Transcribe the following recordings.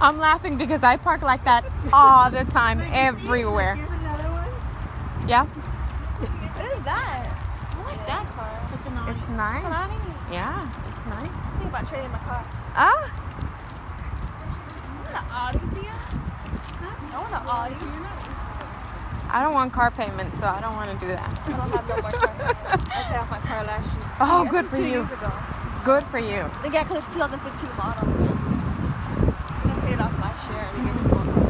I'm laughing because I park like that all the time, everywhere. Here's another one. Yeah, What is that? I like that car. It's an Audi. it's nice. Audi? Yeah, it's nice. I think about trading my car. Ah, I want an Audi, Thea. I want an Audi. I don't want car payment, so I don't want to do that. I don't have no more car. I paid off my car last year. Oh, I good think for 2 you. years ago. Good for you. I think because it's 2015 model. I paid it off last year and they gave me full car.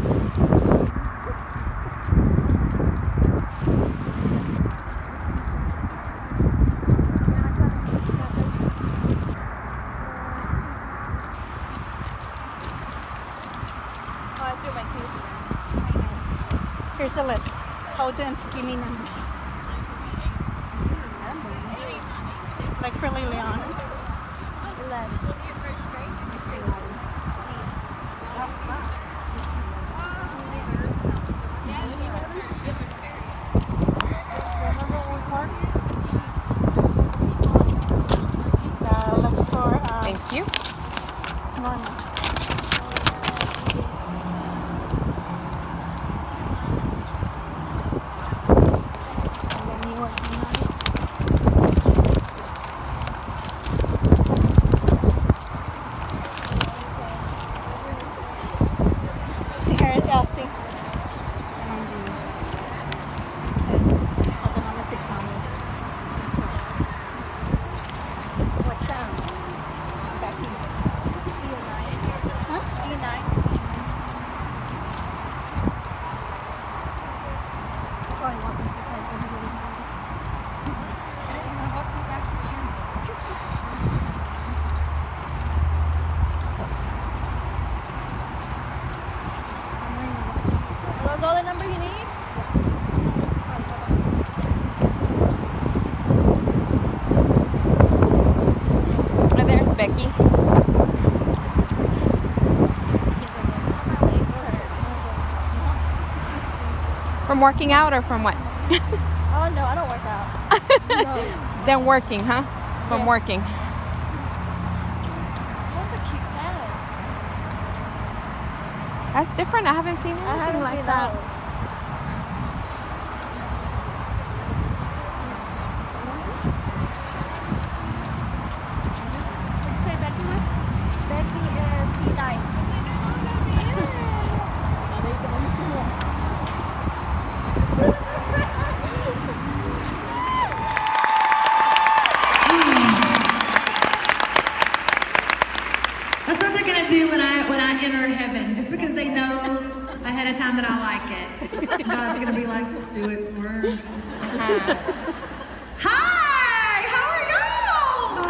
Oh, I threw my keys in. Here's the list. Hold it and give me numbers. Like for Liliana. 11. Look for Thank you. Norma. And then you work tonight. Here is Elsie. And I'm Jean. Hold on, I'm gonna take Tommy. What's that? Becky. Huh? Probably walking to the Are those all the number you need? Oh, there's Becky. From working out or from what? Oh no, I don't work out. No. Then working, huh? From Yeah. working. That's a cute cat. That's different. I haven't seen anything I haven't like seen that. those. What'd you say Becky was? Becky is P9. That's what they're gonna do when I enter heaven, just because they know ahead of time that I like it. God's gonna be like, just do it for her. Hi, how are y'all?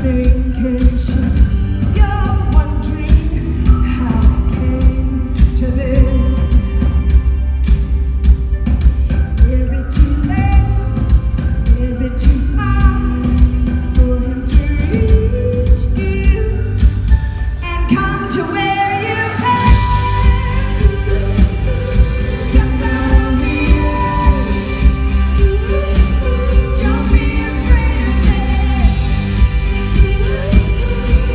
sinking ship. You're wondering how I came to this. Is it too late? Is it too far for him to reach you and come to where you are? Step out on the edge. Don't be afraid of it.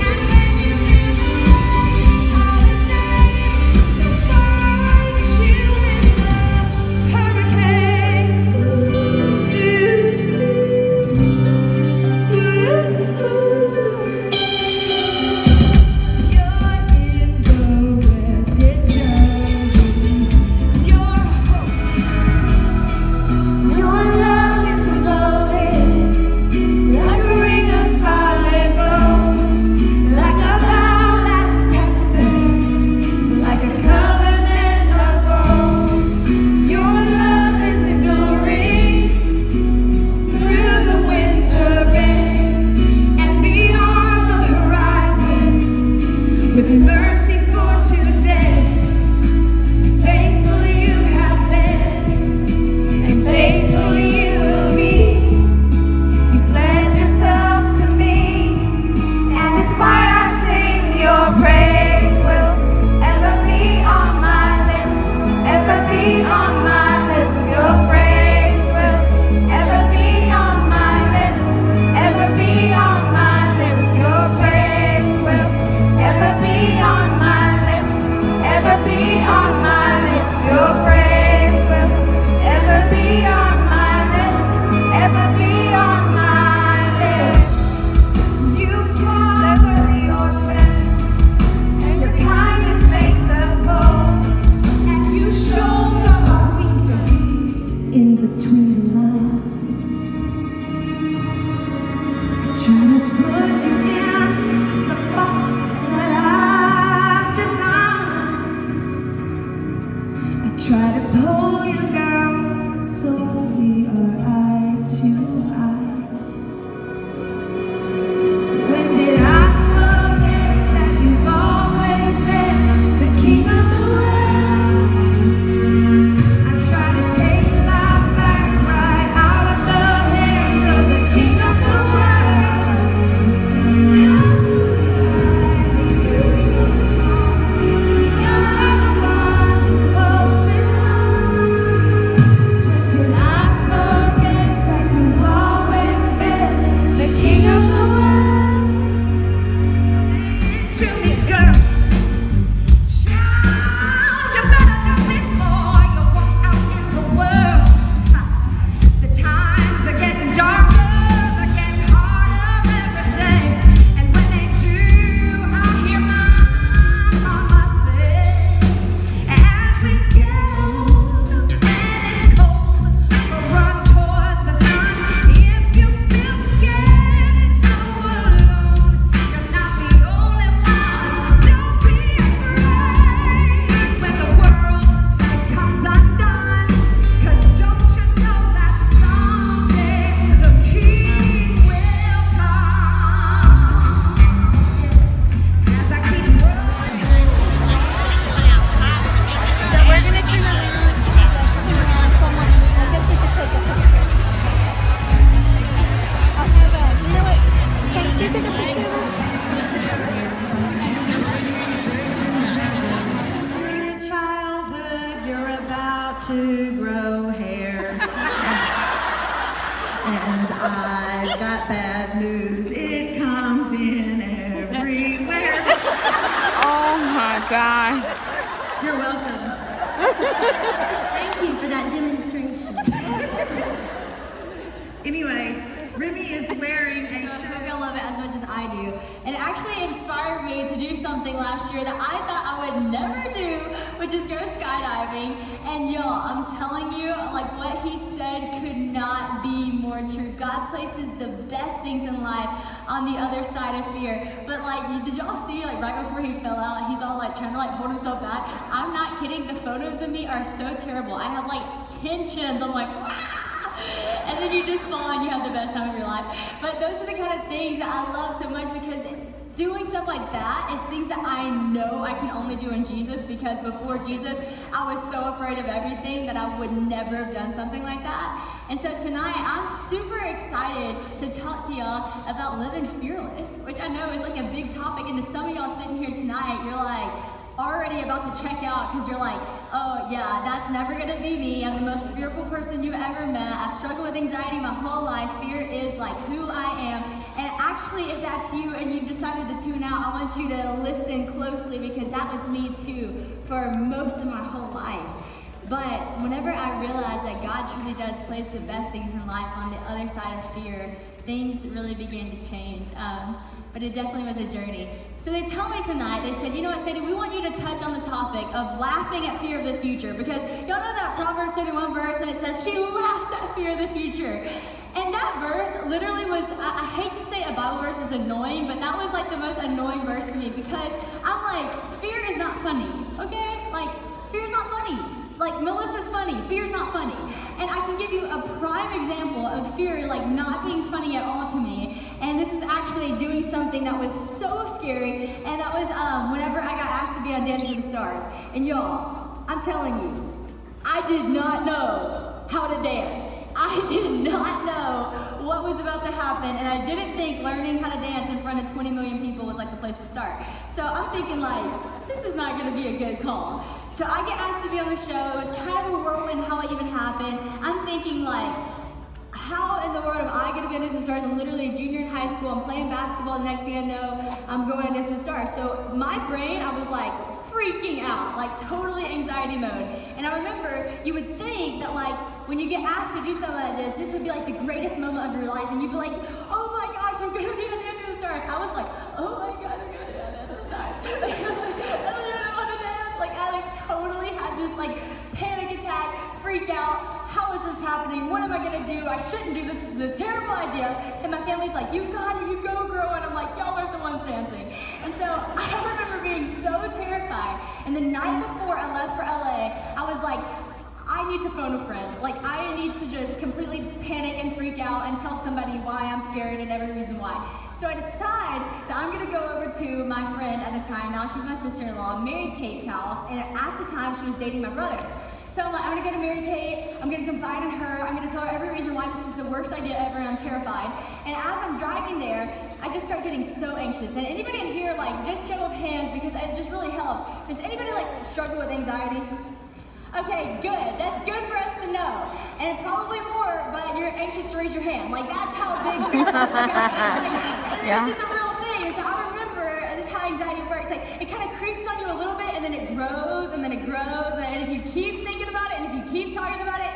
And when you feel the rain, call his name. He'll find you in the hurricane. You're in the wreckage underneath your hope. Your love is devoted like a ring of scarlet gold, like a vow that is tested, like a covenant of old. Your love is enduring through the winter rain and beyond the horizon, with mercy for today. Faithful you have been, and faithful you will be. You pledge yourself to me, and it's why I sing. Your praise will ever be on my lips, ever be on my lips. Your praise will ever be on my lips, ever be on my lips. Your praise will ever be on my lips, ever be on my lips. Your praise will ever be on my lips, ever be on my lips. You father the orphan, your kindness makes us whole, and you shoulder our weakness in between the lines. I try to put you in the box that I've designed. I try to pull you down so we are eye to eye. When did I forget that you've always been the king of the world? I try to take life back right out of the hands of the king of the world. How could I make you so small? You're the one who holds it all. When did I forget that you've always been the king of the world? Say it to me, girl. Child, you better know before you walk out in the world. The times are getting darker, they're getting harder every day. And when they do, I hear my mama say, as we get older and it's cold, we'll run towards the sun. If you feel scared and so alone, you're not the only one. Don't be afraid when the world comes undone. 'Cause don't you know that someday the king will come? As I keep growing. So we're gonna turn around and someone. I guess we could take a picture. I'll have a. You know what? Can you take a picture of us? Childhood, you're about to grow hair. And I've got bad news. It comes in everywhere. Oh my God. You're welcome. Thank you for that demonstration. Anyway, Remy is wearing a I hope shirt. y'all love it as much as I do. And it actually inspired me to do something last year that I thought I would never do, which is go skydiving. And y'all, I'm telling you, like what he said could not be more true. God places the best things in life on the other side of fear. But like, did y'all see like right before he fell out, he's all like trying to like hold himself back? I'm not kidding, the photos of me are so terrible. I have like 10 chins, I'm like, and then you just fall and you have the best time of your life. But those are the kind of things that I love so much. much because doing stuff like that is things that I know I can only do in Jesus, because before Jesus, I was so afraid of everything that I would never have done something like that. And so tonight, I'm super excited to talk to y'all about living fearless, which I know is like a big topic. And to some of y'all sitting here tonight, you're like, already about to check out because you're like, oh yeah, that's never gonna be me. I'm the most fearful person you've ever met. I've struggled with anxiety my whole life. Fear is like who I am. And actually, if that's you and you've decided to tune out, I want you to listen closely, because that was me too for most of my whole life. But whenever I realized that God truly does place the best things in life on the other side of fear, things really began to change. But it definitely was a journey. So they tell me tonight, they said, you know what, Sadie, we want you to touch on the topic of laughing at fear of the future, because y'all know that Proverbs 31 verse, and it says, she laughs at fear of the future. And that verse literally was, I hate to say a Bible verse is annoying, but that was like the most annoying verse to me, because I'm like, fear is not funny, okay? Like, fear is not funny. Like, Melissa's funny, fear's not funny. And I can give you a prime example of fear, like, not being funny at all to me. And this is actually doing something that was so scary, and that was whenever I got asked to be on Dancing with the Stars. And y'all, I'm telling you, I did not know how to dance. I did not know what was about to happen, and I didn't think learning how to dance in front of 20 million people was like the place to start. So I'm thinking like, this is not gonna be a good call. So I get asked to be on the show. It was kind of a whirlwind how it even happened. I'm thinking like, how in the world am I gonna be on Dancing with the Stars? I'm literally a junior in high school. I'm playing basketball. The next thing I know, I'm going on Dancing with the Stars. So my brain, I was like freaking out, like totally anxiety mode. And I remember you would think that like, when you get asked to do something like this would be like the greatest moment of your life, and you'd be like, oh my gosh, I'm gonna be on Dancing with the Stars. I was like, oh my God, I'm gonna be on Dancing with the Stars. I was like, I don't even know how to dance. Like, I like totally had this like panic attack, freak out. How is this happening? What am I gonna do? I shouldn't do this. This is a terrible idea. And my family's like, you got it, you go girl. And I'm like, y'all aren't the ones dancing. And so I remember being so terrified. And the night before I left for LA, I was like, I need to phone a friend. Like, I need to just completely panic and freak out and tell somebody why I'm scared and every reason why. So I decide that I'm gonna go over to my friend at the time, now she's my sister-in-law, Mary Kate's house, and at the time she was dating my brother. So I'm like, I'm gonna go to Mary Kate, I'm gonna confide in her, I'm gonna tell her every reason why this is the worst idea ever, and I'm terrified. And as I'm driving there, I just start getting so anxious. And anybody in here, like, just show of hands, because it just really helps. Does anybody like struggle with anxiety? Okay, good. That's good for us to know. And probably more, but you're anxious to raise your hand. Like, that's how big fear is. Like, it's just a real thing. And so I remember, and this is how anxiety works, like, it kind of creeps on you a little bit, and then it grows, and then it grows, and if you keep thinking about it, and if you keep talking about it,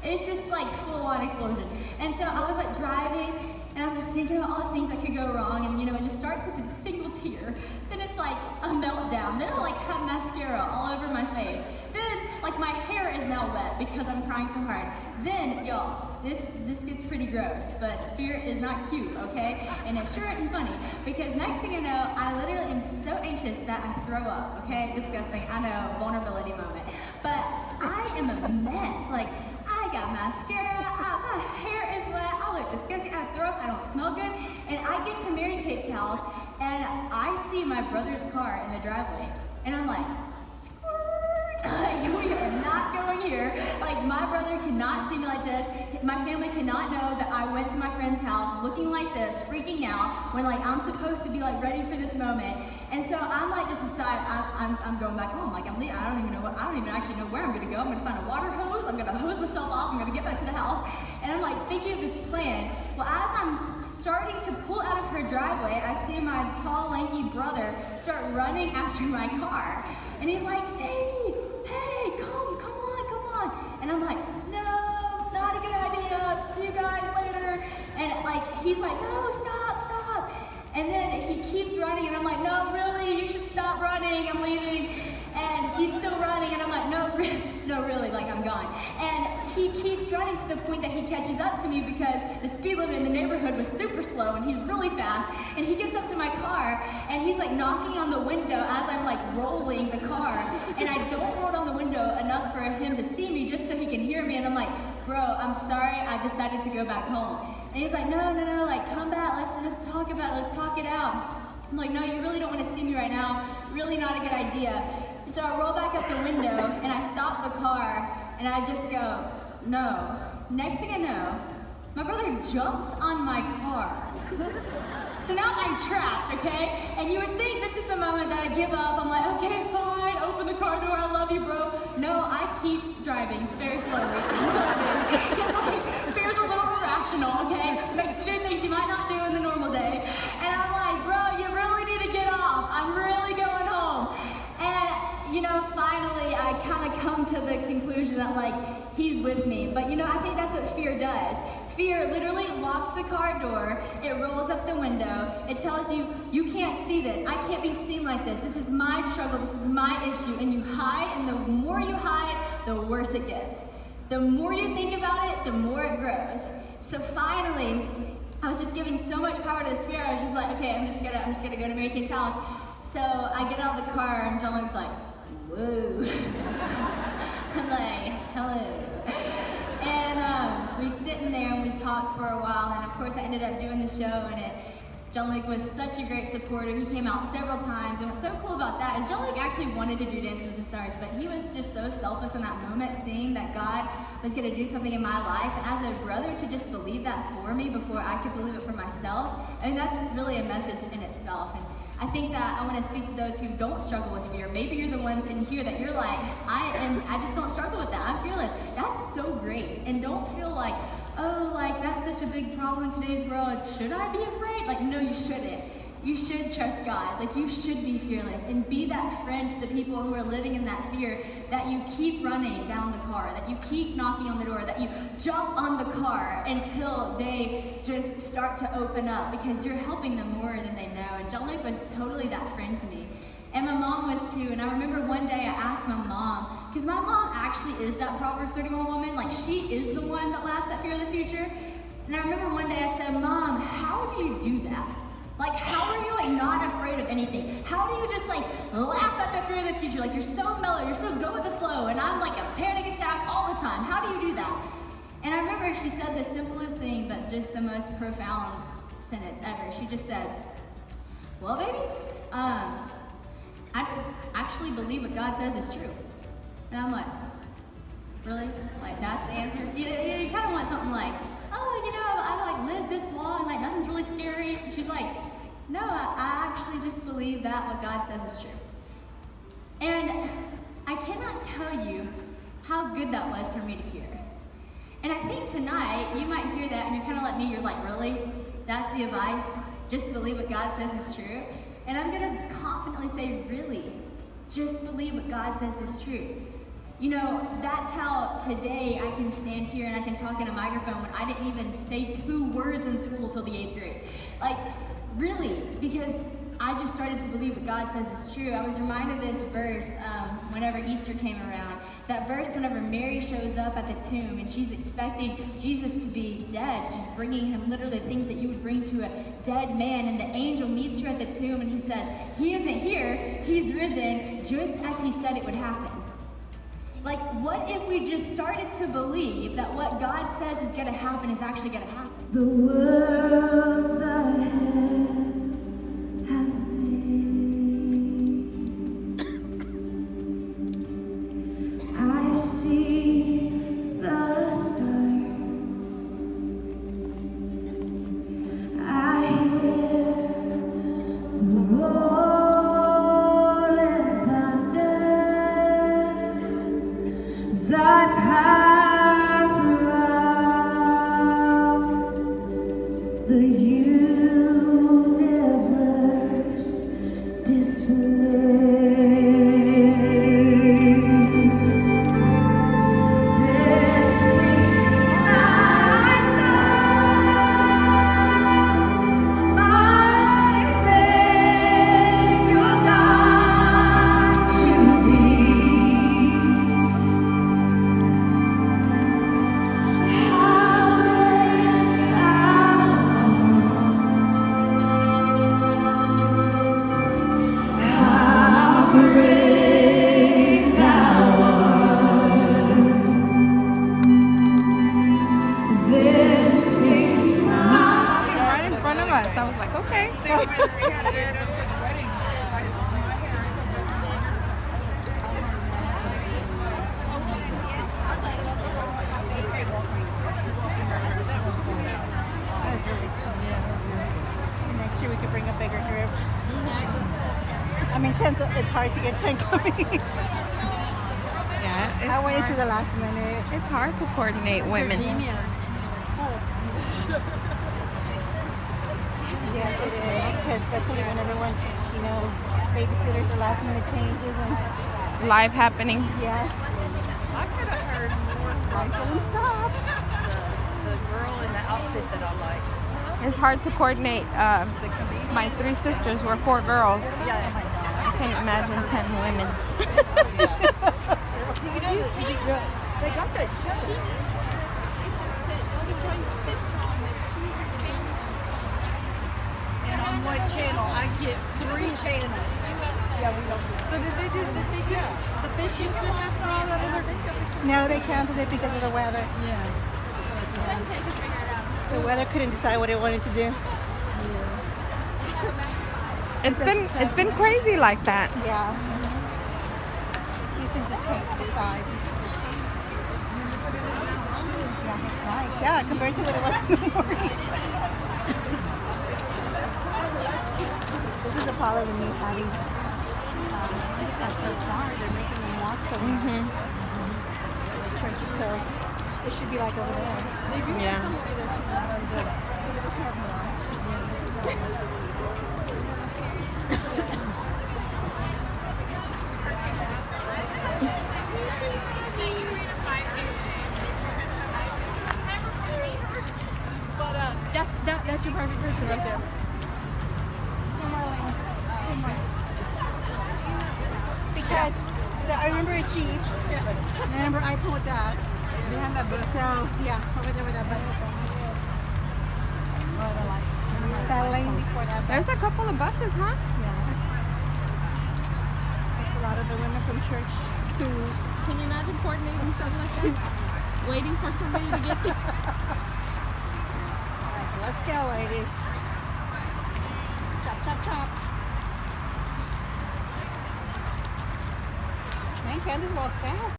it's just like full-on explosion. And so I was like driving, and I'm just thinking about all the things that could go wrong, and you know, it just starts with a single tear. Then it's like a meltdown. Then I like have mascara all over my face. Then like my hair is now wet because I'm crying so hard. Then y'all, this gets pretty gross, but fear is not cute, okay? And it sure isn't funny, because next thing I know, I literally am so anxious that I throw up, okay? Disgusting, I know, vulnerability moment. But I am a mess. Like, I got mascara, my hair is wet, I look disgusting, I throw up, I don't smell good. And I get to Mary Kate's house, and I see my brother's car in the driveway, and I'm like, like, we are not going here. Like, my brother cannot see me like this. My family cannot know that I went to my friend's house looking like this, freaking out, when like I'm supposed to be like ready for this moment. And so I'm like just decide I'm going back home. Like, I don't even actually know where I'm gonna go. I'm gonna find a water hose, I'm gonna hose myself off, I'm gonna get back to the house. And I'm like thinking of this plan. Well, as I'm starting to pull out of her driveway, I see my tall, lanky brother start running after my car. And he's like, Sadie, hey, come on. And I'm like, no, not a good idea. See you guys later. And like, he's like, no, stop. And then he keeps running, and I'm like, no, really, you should stop running. I'm leaving. And he's still running, and I'm like, no, really, like I'm gone. And he keeps running to the point that he catches up to me, because the speed limit in the neighborhood was super slow, and he's really fast. And he gets up to my car, and he's like knocking on the window as I'm like rolling the car. And I don't roll down the window enough for him to see me, just so he can hear me. And I'm like, bro, I'm sorry, I decided to go back home. And he's like, no, like come back, let's just talk about it, let's let's talk it out. I'm like, no, you really don't want to see me right now. Really not a good idea. So I roll back up the window and I stop the car and I just go, no. Next thing I know, my brother jumps on my car. So now I'm trapped, okay? And you would think this is the moment that I give up. I'm like, okay, fine, open the car door, I love you, bro. No, I keep driving very slowly. Because like, fear's a little irrational, okay? Makes you do things you might not do in the normal day. And I'm like, bro, you really need to get off. I'm really going home. And, you know, finally, I kind of come to the conclusion that, like, he's with me. But, you know, I think that's what fear does. Fear literally locks the car door. It rolls up the window. It tells you, you can't see this. I can't be seen like this. This is my struggle. This is my issue. And you hide, and the more you hide, the worse it gets. The more you think about it, the more it grows. So finally, I was just giving so much power to this fear. I was just like, okay, I'm just gonna go to Mary Kate's house. So I get out of the car, and John Luke's like, whoa. I'm like, hello. And we sit in there and we talked for a while, and of course I ended up doing the show, and John Luke was such a great supporter. He came out several times, and what's so cool about that is John Luke actually wanted to do Dance with the Stars, but he was just so selfless in that moment, seeing that God was gonna do something in my life, and as a brother to just believe that for me before I could believe it for myself. I mean, that's really a message in itself. And I think that I want to speak to those who don't struggle with fear. Maybe you're the ones in here that you're like, I just don't struggle with that. I'm fearless. That's so great. And don't feel like, oh, like that's such a big problem in today's world. Should I be afraid? Like, no, you shouldn't. You should trust God. Like, you should be fearless and be that friend to the people who are living in that fear, that you keep running down the car, that you keep knocking on the door, that you jump on the car until they just start to open up, because you're helping them more than they know. And John Luke was totally that friend to me. And my mom was too. And I remember one day I asked my mom, because my mom actually is that Proverbs 31 woman. Like, she is the one that laughs at fear of the future. And I remember one day I said, Mom, how do you do that? Like, how are you like not afraid of anything? How do you just like laugh at the fear of the future? Like, you're so mellow, you're so go with the flow, and I'm like a panic attack all the time. How do you do that? And I remember she said the simplest thing, but just the most profound sentence ever. She just said, well, baby, I just actually believe what God says is true. And I'm like, really? Like, that's the answer? You kind of want something like, oh, you know, I like lived this long, like nothing's really scary. And she's like, no, I actually just believe that what God says is true. And I cannot tell you how good that was for me to hear. And I think tonight, you might hear that and you're kind of like me, you're like, really? That's the advice? Just believe what God says is true? And I'm gonna confidently say, really? Just believe what God says is true. You know, that's how today I can stand here and I can talk in a microphone when I didn't even say 2 words in school till the 8th grade. Like, really, because I just started to believe what God says is true. I was reminded of this verse whenever Easter came around. That verse whenever Mary shows up at the tomb and she's expecting Jesus to be dead. She's bringing him literally things that you would bring to a dead man. And the angel meets her at the tomb and he says, he isn't here, he's risen, just as he said it would happen. Like, what if we just started to believe that what God says is gonna happen is actually gonna happen? The world's the hands have made. I see the stars. I hear the rolling thunder. Thy path throughout the universe. Next year we could bring a bigger group. I mean, 10's, it's hard to get 10 coming. Yeah, I waited to the last minute. it's hard to coordinate women. Yes, it is. Especially when everyone, you know, babysitters, the last minute changes and Live happening. yes. I could have heard more I couldn't stop. the girl in the outfit that I like. It's hard to coordinate. My 3 sisters were 4 girls. Yeah. I can't imagine 10 women. They got that show. And on what channel? I get 3 channels. Yeah, we don't. So did they do the fishing trip after all that other? No, they canceled it because of the weather. Yeah. The weather couldn't decide what it wanted to do. It's been crazy like that. Yeah. Houston just can't decide. Yeah, it's nice. Yeah, compared to what it was in the morning. This is a part of me having that's so far. They're making me walk so much. The church is so it should be like over there. Yeah. But that's your perfect person right there. Because I remember a Chief, and I remember I pulled that. Behind that bus. So, yeah, over there with that bus. That lane before that bus. There's a couple of buses, huh? Yeah. There's a lot of the women from church. Can you imagine coordinating something like that? Waiting for somebody to get there. Like, let's go, ladies. Chop, chop, chop. Man, Candace walked fast.